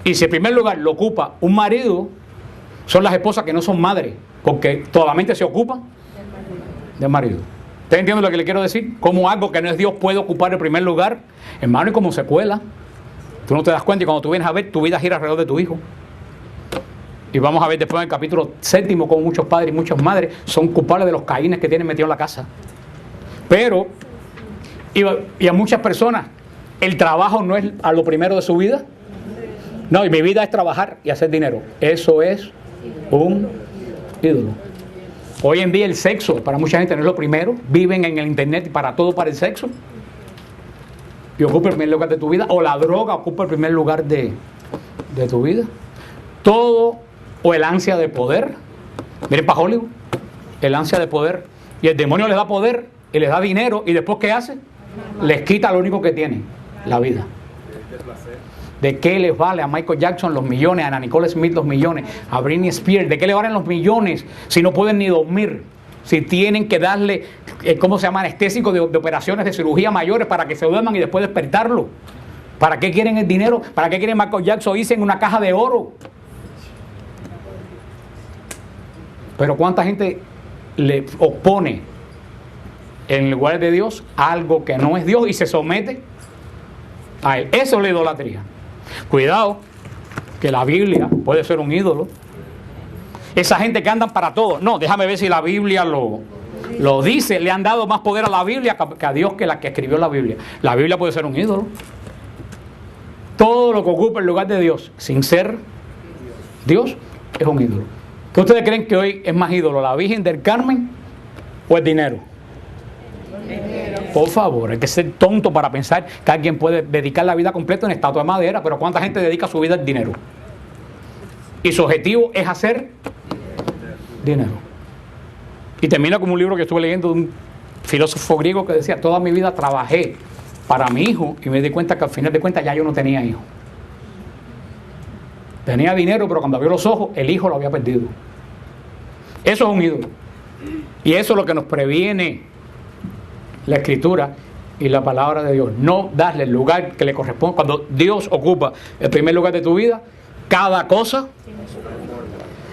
Y si en primer lugar lo ocupa un marido, son las esposas que no son madres, porque solamente se ocupan del marido. ¿Ustedes entienden lo que le quiero decir? Como algo que no es Dios puede ocupar el primer lugar, hermano, y como secuela. Tú no te das cuenta y cuando tú vienes a ver, tu vida gira alrededor de tu hijo. Y vamos a ver después en el capítulo 7 como muchos padres y muchas madres son culpables de los caínes que tienen metidos en la casa. Pero, y a muchas personas, el trabajo no es a lo primero de su vida. No, y mi vida es trabajar y hacer dinero. Eso es un ídolo. Hoy en día el sexo para mucha gente no es lo primero. Viven en el internet y para todo para el sexo. Y ocupa el primer lugar de tu vida. O la droga ocupa el primer lugar de tu vida. Todo, o el ansia de poder. Miren para Hollywood, el ansia de poder. Y el demonio les da poder y les da dinero. Y después ¿qué hace? Les quita lo único que tienen, la vida. ¿De qué les vale a Michael Jackson los millones, a Ana Nicole Smith los millones, a Britney Spears? ¿De qué le valen los millones si no pueden ni dormir? Si tienen que darle, ¿cómo se llama? Anestésico de operaciones de cirugía mayores para que se duerman y después despertarlo. ¿Para qué quieren el dinero? ¿Para qué quieren Michael Jackson irse en una caja de oro? Pero ¿cuánta gente le opone en lugar de Dios algo que no es Dios y se somete a él? Eso es la idolatría. Cuidado, que la Biblia puede ser un ídolo. Esa gente que andan para todo. No, déjame ver si la Biblia lo dice. Le han dado más poder a la Biblia que a Dios, que la que escribió la Biblia. La Biblia puede ser un ídolo. Todo lo que ocupa el lugar de Dios sin ser Dios es un ídolo. ¿Qué ustedes creen que hoy es más ídolo? ¿La Virgen del Carmen o el dinero? Por favor, hay que ser tonto para pensar que alguien puede dedicar la vida completa en estatua de madera. Pero ¿cuánta gente dedica su vida al dinero? Y su objetivo es hacer dinero. Y termina como un libro que estuve leyendo de un filósofo griego que decía: toda mi vida trabajé para mi hijo y me di cuenta que al final de cuentas ya yo no tenía hijo. Tenía dinero, pero cuando abrió los ojos, el hijo lo había perdido. Eso es un ídolo. Y eso es lo que nos previene la Escritura y la palabra de Dios. No darle el lugar que le corresponde. Cuando Dios ocupa el primer lugar de tu vida, cada cosa.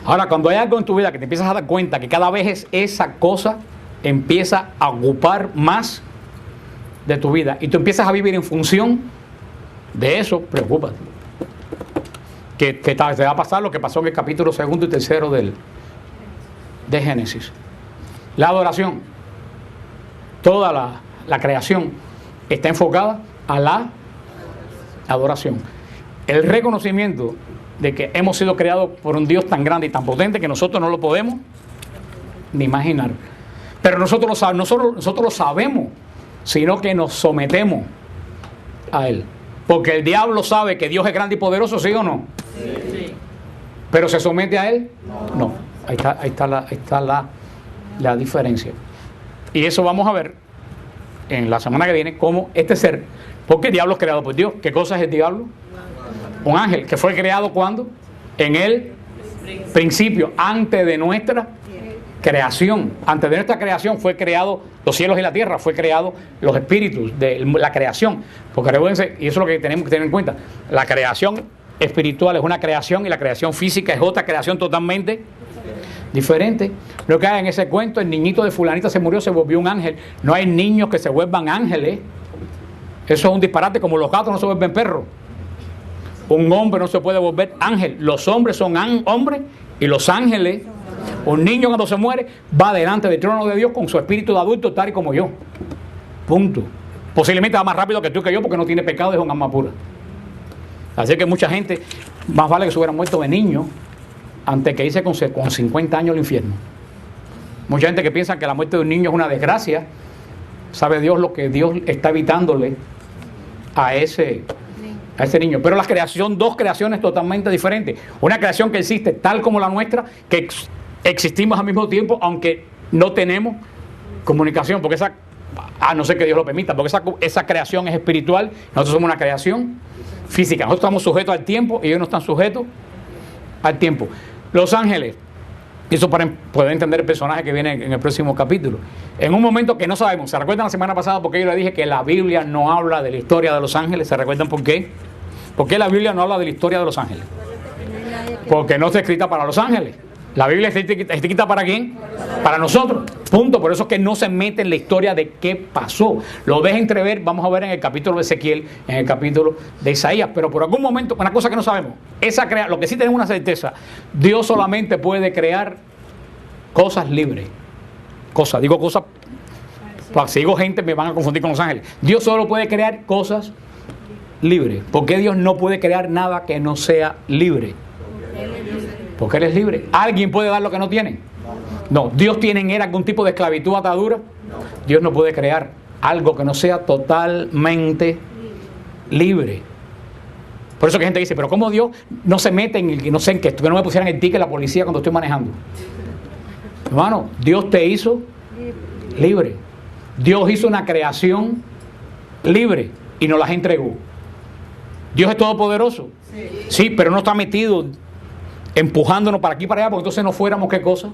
Ahora, cuando hay algo en tu vida que te empiezas a dar cuenta que cada vez esa cosa empieza a ocupar más de tu vida y tú empiezas a vivir en función de eso, preocúpate. Que te va a pasar lo que pasó en el capítulo 2 y 3 de Génesis. La adoración, toda la creación está enfocada a la adoración. El reconocimiento de que hemos sido creados por un Dios tan grande y tan potente que nosotros no lo podemos ni imaginar. Pero nosotros lo sabemos, sino que nos sometemos a Él. Porque el diablo sabe que Dios es grande y poderoso, ¿sí o no? Sí. ¿Pero se somete a Él? No. Ahí está la diferencia. Y eso vamos a ver en la semana que viene, cómo este ser, porque el diablo es creado por Dios. ¿Qué cosa es el diablo? Un ángel que fue creado ¿cuándo? En el principio, antes de nuestra creación. Antes de nuestra creación fue creado los cielos y la tierra, fue creado los espíritus de la creación. Porque recuérdense, y eso es lo que tenemos que tener en cuenta, la creación espiritual es una creación y la creación física es otra creación totalmente diferente. Lo que hay en ese cuento, el niñito de fulanita se murió, se volvió un ángel. No hay niños que se vuelvan ángeles. Eso es un disparate, como los gatos no se vuelven perros. Un hombre no se puede volver ángel. Los hombres son hombres y los ángeles. Un niño cuando se muere va delante del trono de Dios con su espíritu de adulto tal y como yo. Punto. Posiblemente va más rápido que tú y que yo porque no tiene pecado y es un alma pura. Así que mucha gente, más vale que se hubiera muerto de niño antes que irse con 50 años al infierno. Mucha gente que piensa que la muerte de un niño es una desgracia. Sabe Dios lo que Dios está evitándole a ese niño. Pero la creación, dos creaciones totalmente diferentes. Una creación que existe tal como la nuestra, que existimos al mismo tiempo, aunque no tenemos comunicación, porque a no ser que Dios lo permita, porque esa creación es espiritual, nosotros somos una creación física. Nosotros estamos sujetos al tiempo y ellos no están sujetos al tiempo. Los ángeles, eso para poder entender el personaje que viene en el próximo capítulo. En un momento que no sabemos, ¿se recuerdan la semana pasada porque yo le dije que la Biblia no habla de la historia de los ángeles? ¿Se recuerdan por qué? ¿Por qué la Biblia no habla de la historia de los ángeles? Porque no está escrita para los ángeles. La Biblia está escrita ¿para quién? Para nosotros. Punto. Por eso es que no se mete en la historia de qué pasó. Lo deja entrever, vamos a ver en el capítulo de Ezequiel, en el capítulo de Isaías. Pero por algún momento, una cosa que no sabemos, lo que sí tenemos una certeza, Dios solamente puede crear cosas libres. Digo cosas, si digo gente me van a confundir con los ángeles. Dios solo puede crear cosas libres. ¿Por qué Dios no puede crear nada que no sea libre? Porque Él es libre. ¿Alguien puede dar lo que no tiene? No. ¿Dios tiene en Él algún tipo de esclavitud, atadura? Dios no puede crear algo que no sea totalmente libre. Por eso que gente dice, pero ¿cómo Dios no se mete en el, no sé en qué, que no me pusieran el ticket la policía cuando estoy manejando? Hermano, Dios te hizo libre. Dios hizo una creación libre y nos las entregó. Dios es todopoderoso. Sí, pero no está metido empujándonos para aquí y para allá, porque entonces no fuéramos, ¿qué cosa?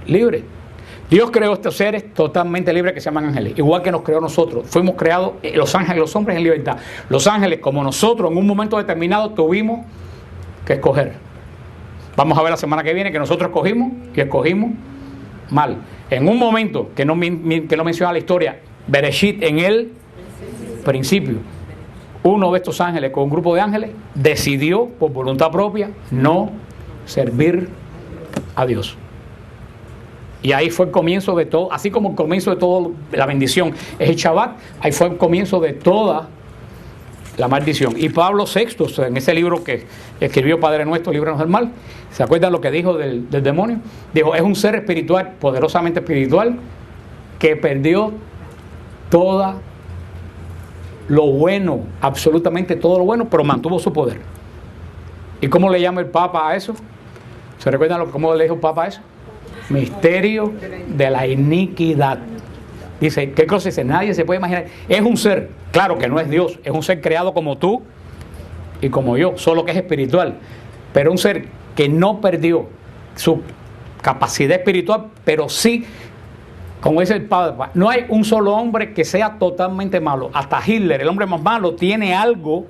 Libre. Dios creó estos seres totalmente libres que se llaman ángeles, igual que nos creó nosotros. Fuimos creados, los ángeles, los hombres en libertad. Los ángeles, como nosotros, en un momento determinado tuvimos que escoger. Vamos a ver la semana que viene que nosotros escogimos y escogimos mal. En un momento que no menciona la historia, Bereshit, en el principio, uno de estos ángeles con un grupo de ángeles decidió por voluntad propia no servir a Dios. Y ahí fue el comienzo de todo, así como el comienzo de toda la bendición es el Shabbat, ahí fue el comienzo de toda la maldición. Y Pablo VI, en ese libro que escribió Padre Nuestro, Líbranos del Mal, ¿se acuerdan lo que dijo del demonio? Dijo, es un ser espiritual, poderosamente espiritual, que perdió toda lo bueno, absolutamente todo lo bueno, pero mantuvo su poder. ¿Y cómo le llama el Papa a eso? ¿Se recuerdan cómo le dijo el Papa a eso? Misterio de la iniquidad. Dice, ¿qué cosa dice? Nadie se puede imaginar. Es un ser, claro que no es Dios, es un ser creado como tú y como yo, solo que es espiritual. Pero un ser que no perdió su capacidad espiritual, pero sí, como dice el Papa, no hay un solo hombre que sea totalmente malo. Hasta Hitler, el hombre más malo, tiene algo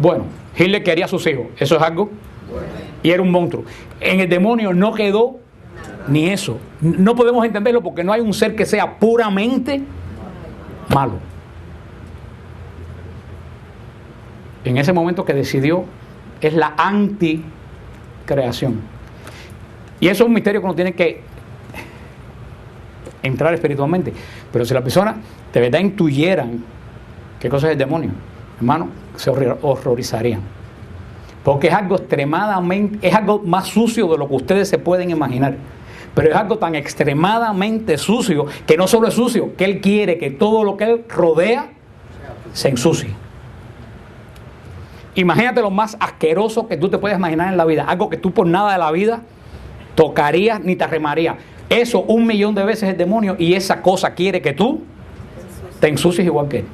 bueno. Hitler quería a sus hijos, eso es algo y era un monstruo. En el demonio no quedó ni eso. No podemos entenderlo porque no hay un ser que sea puramente malo. En ese momento que decidió, es la anticreación. Y eso es un misterio que uno tiene que entrar espiritualmente. Pero si la persona de verdad intuyeran qué cosa es el demonio, hermano, se horrorizarían. Porque es algo extremadamente, es algo más sucio de lo que ustedes se pueden imaginar. Pero es algo tan extremadamente sucio, que no solo es sucio, que él quiere que todo lo que él rodea se ensucie. Imagínate lo más asqueroso que tú te puedes imaginar en la vida. Algo que tú por nada de la vida tocarías ni te arrimarías. Eso 1.000.000 de veces el demonio, y esa cosa quiere que tú te ensucies igual que él.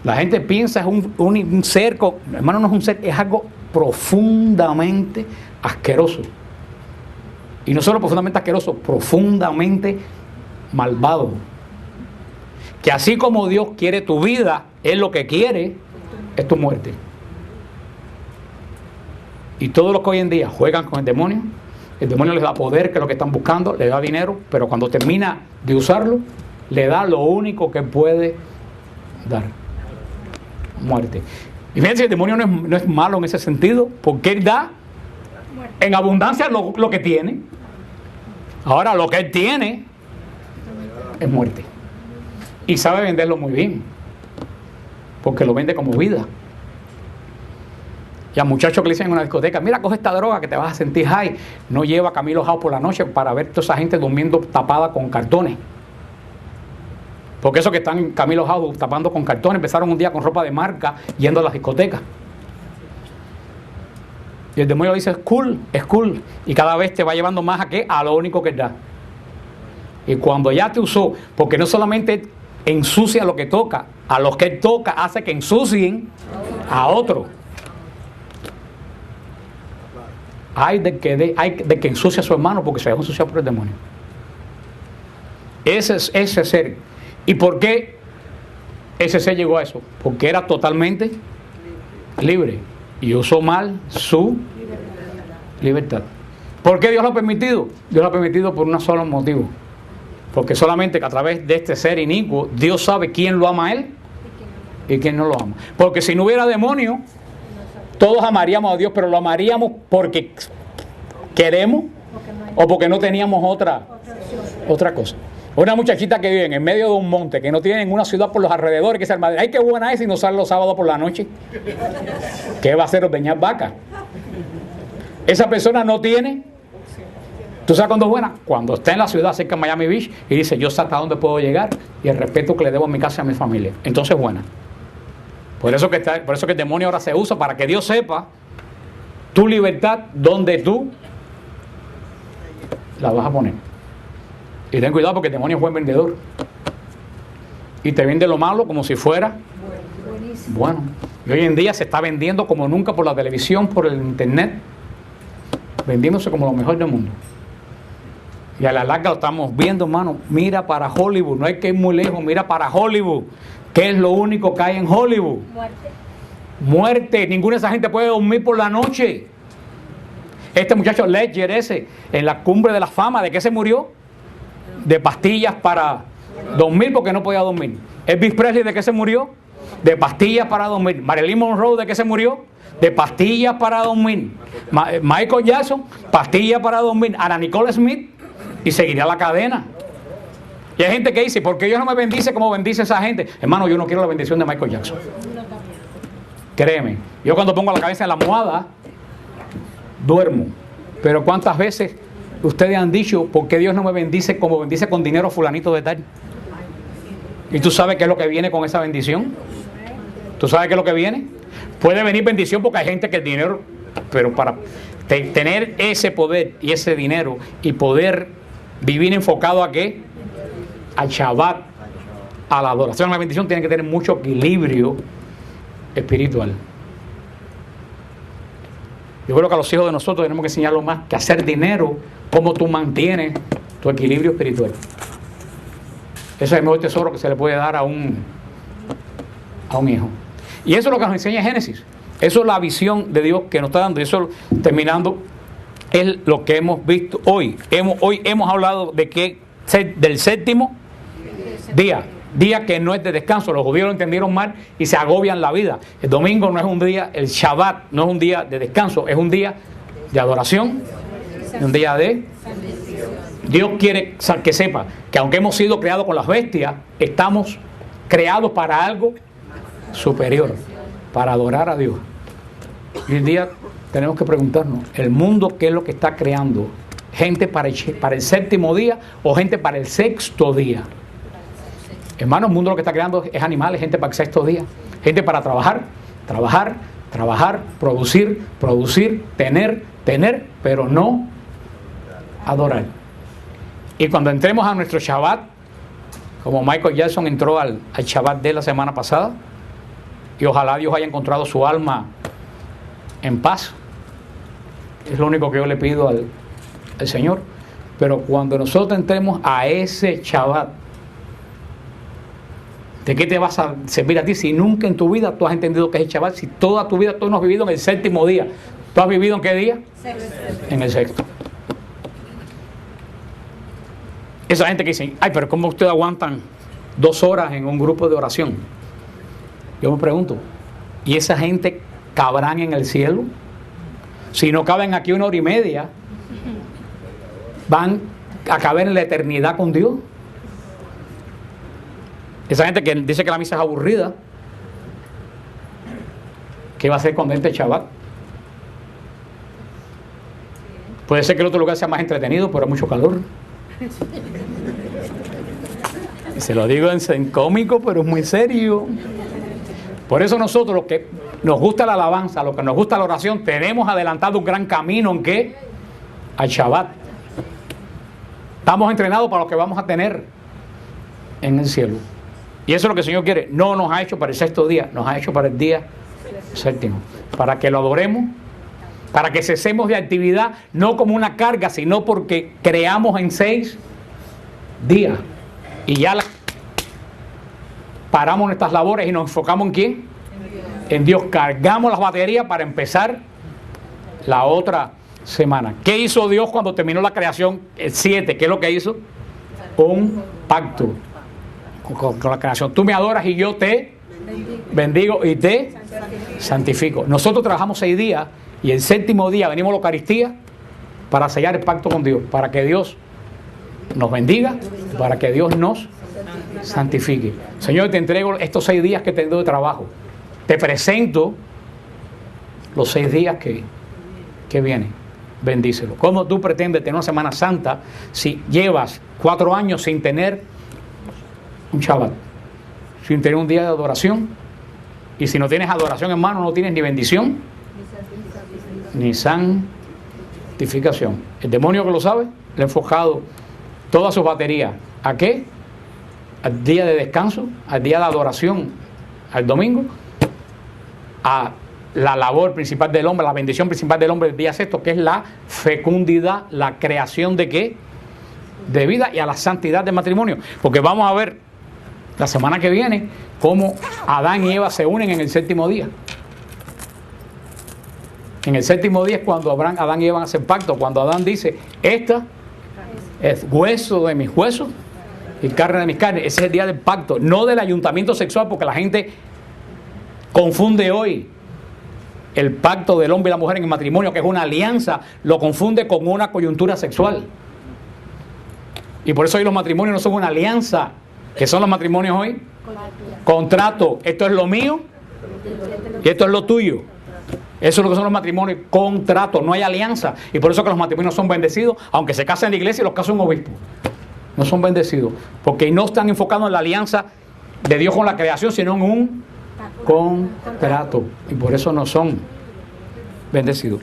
La gente piensa es un ser, hermano, no es un ser, es algo profundamente asqueroso. Y no solo profundamente asqueroso, profundamente malvado. Que así como Dios quiere tu vida, Él lo que quiere es tu muerte. Y todos los que hoy en día juegan con el demonio les da poder, que es lo que están buscando, le da dinero, pero cuando termina de usarlo, le da lo único que puede dar: muerte. Y fíjense, el demonio no es malo en ese sentido, porque él da en abundancia lo que tiene. Ahora, lo que él tiene es muerte. Y sabe venderlo muy bien, porque lo vende como vida. Y a muchachos que le dicen en una discoteca: mira, coge esta droga que te vas a sentir high. No lleva a Camilo House por la noche para ver toda esa gente durmiendo tapada con cartones. Porque esos que están en Camilo House tapando con cartones empezaron un día con ropa de marca yendo a las discotecas. Y el demonio dice: es cool. Y cada vez te va llevando más a lo único que da. Y cuando ya te usó, porque no solamente ensucia lo que toca, a los que él toca hace que ensucien a otros. Hay de que ensucia a su hermano porque se dejó ensuciar por el demonio. Ese ser. ¿Y por qué ese ser llegó a eso? Porque era totalmente libre y usó mal su libertad. ¿Por qué Dios lo ha permitido? Dios lo ha permitido por un solo motivo. Porque solamente que a través de este ser inicuo, Dios sabe quién lo ama a él y quién no lo ama. Porque si no hubiera demonio, todos amaríamos a Dios, pero lo amaríamos porque queremos o porque no teníamos otra cosa. Una muchachita que vive en el medio de un monte, que no tiene ninguna ciudad por los alrededores, que es el Madrid. Ay, qué buena es si no sale los sábados por la noche. ¿Qué va a hacer? Ordeñar vacas. Esa persona no tiene. ¿Tú sabes cuándo es buena? Cuando está en la ciudad cerca de Miami Beach y dice: yo sé hasta dónde puedo llegar y el respeto que le debo a mi casa y a mi familia. Entonces es buena. Por eso que el demonio ahora se usa para que Dios sepa tu libertad, donde tú la vas a poner. Y ten cuidado porque el demonio es buen vendedor. Y te vende lo malo como si fuera bueno. Y hoy en día se está vendiendo como nunca por la televisión, por el internet, vendiéndose como lo mejor del mundo. Y a la larga lo estamos viendo, hermano. Mira para Hollywood, no hay que ir muy lejos, mira para Hollywood. ¿Qué es lo único que hay en Hollywood? Muerte. Ninguna de esa gente puede dormir por la noche. Este muchacho Ledger ese, en la cumbre de la fama, ¿de qué se murió? De pastillas para dormir porque no podía dormir. Elvis Presley, ¿de qué se murió? De pastillas para dormir. Marilyn Monroe, ¿de qué se murió? De pastillas para dormir. Michael Jackson, pastillas para dormir. Ana Nicole Smith, y seguiría la cadena. Y hay gente que dice: ¿por qué Dios no me bendice como bendice esa gente? Hermano, yo no quiero la bendición de Michael Jackson. Créeme, yo cuando pongo la cabeza en la almohada duermo. Pero ¿cuántas veces ustedes han dicho: ¿por qué Dios no me bendice como bendice con dinero fulanito de tal? ¿Y tú sabes qué es lo que viene con esa bendición? ¿Tú sabes qué es lo que viene? Puede venir bendición porque hay gente que el dinero, pero para tener ese poder y ese dinero y poder vivir enfocado ¿a qué? Al Shabbat, a la adoración, a la bendición, tiene que tener mucho equilibrio espiritual. Yo creo que a los hijos de nosotros tenemos que enseñarlos más que hacer dinero, cómo tú mantienes tu equilibrio espiritual. Ese es el mejor tesoro que se le puede dar a un hijo. Y eso es lo que nos enseña Génesis. Eso es la visión de Dios que nos está dando. Y eso, terminando, es lo que hemos visto hoy. Hoy hemos hablado de del séptimo día. día que no es de descanso. Los judíos lo entendieron mal y se agobian la vida. El domingo no es un día, el Shabbat no es un día de descanso, es un día de adoración, un día de... Dios quiere que sepa que aunque hemos sido creados con las bestias, estamos creados para algo superior, para adorar a Dios. Y hoy día tenemos que preguntarnos, ¿el mundo qué es lo que está creando? ¿Gente para el séptimo día o gente para el sexto día? Hermano, el mundo lo que está creando es animales, gente para el sexto día. Gente para trabajar, producir, tener, pero no adorar. Y cuando entremos a nuestro Shabbat, como Michael Jackson entró al Shabbat de la semana pasada, y ojalá Dios haya encontrado su alma en paz. Es lo único que yo le pido al Señor. Pero cuando nosotros entremos a ese Shabbat, ¿de qué te vas a servir a ti si nunca en tu vida tú has entendido qué es el Shabbat? Si toda tu vida tú no has vivido en el séptimo día. ¿Tú has vivido en qué día? Sexto. En el sexto. Esa gente que dice, ay, pero ¿cómo ustedes aguantan 2 horas en un grupo de oración? Yo me pregunto, ¿y esa gente cabrán en el cielo? Si no caben aquí 1 hora y media, ¿van a caber en la eternidad con Dios? Esa gente que dice que la misa es aburrida, ¿qué va a hacer cuando entre Shabbat? Puede ser que el otro lugar sea más entretenido, pero hay mucho calor. Y se lo digo en cómico, pero es muy serio. Por eso nosotros, los que nos gusta la alabanza, los que nos gusta la oración, tenemos adelantado un gran camino. ¿En qué? Al Shabbat. Estamos entrenados para lo que vamos a tener en el cielo. Y eso es lo que el Señor quiere. No nos ha hecho para el sexto día, nos ha hecho para el día séptimo. Para que lo adoremos, para que cesemos de actividad, no como una carga, sino porque creamos en 6 días. Y ya paramos nuestras labores y nos enfocamos ¿en quién? En Dios. Cargamos las baterías para empezar la otra semana. ¿Qué hizo Dios cuando terminó la creación? El 7, ¿qué es lo que hizo? Un pacto con la creación. Tú me adoras y yo te bendigo y te santifico. Nosotros trabajamos 6 días y el séptimo día venimos a la Eucaristía para sellar el pacto con Dios, para que Dios nos bendiga, para que Dios nos santifique. Señor, te entrego estos 6 días que te doy de trabajo. Te presento los 6 días que vienen. Bendícelo. ¿Cómo tú pretendes tener una Semana Santa si llevas 4 años sin tener un Shabbat, sin tener un día de adoración? Y si no tienes adoración, hermano, no tienes ni bendición ni santificación. El demonio, que lo sabe, le ha enfocado todas sus baterías. ¿A qué? Al día de descanso, al día de adoración, al domingo, a la labor principal del hombre, la bendición principal del hombre el día sexto, que es la fecundidad, la creación de ¿qué? De vida, y a la santidad del matrimonio. Porque vamos a ver la semana que viene cómo Adán y Eva se unen en el séptimo día. En el séptimo día es cuando Adán y Eva hacen pacto, cuando Adán dice, esta es hueso de mis huesos y carne de mis carnes. Ese es el día del pacto, no del ayuntamiento sexual, porque la gente confunde hoy el pacto del hombre y la mujer en el matrimonio, que es una alianza, lo confunde con una coyuntura sexual. Y por eso hoy los matrimonios no son una alianza. ¿Qué son los matrimonios hoy? Contrato. Esto es lo mío y esto es lo tuyo. Eso es lo que son los matrimonios, contrato, no hay alianza. Y por eso que los matrimonios son bendecidos, aunque se casen en la iglesia y los casa un obispo. No son bendecidos, porque no están enfocados en la alianza de Dios con la creación, sino en un contrato. Y por eso no son bendecidos.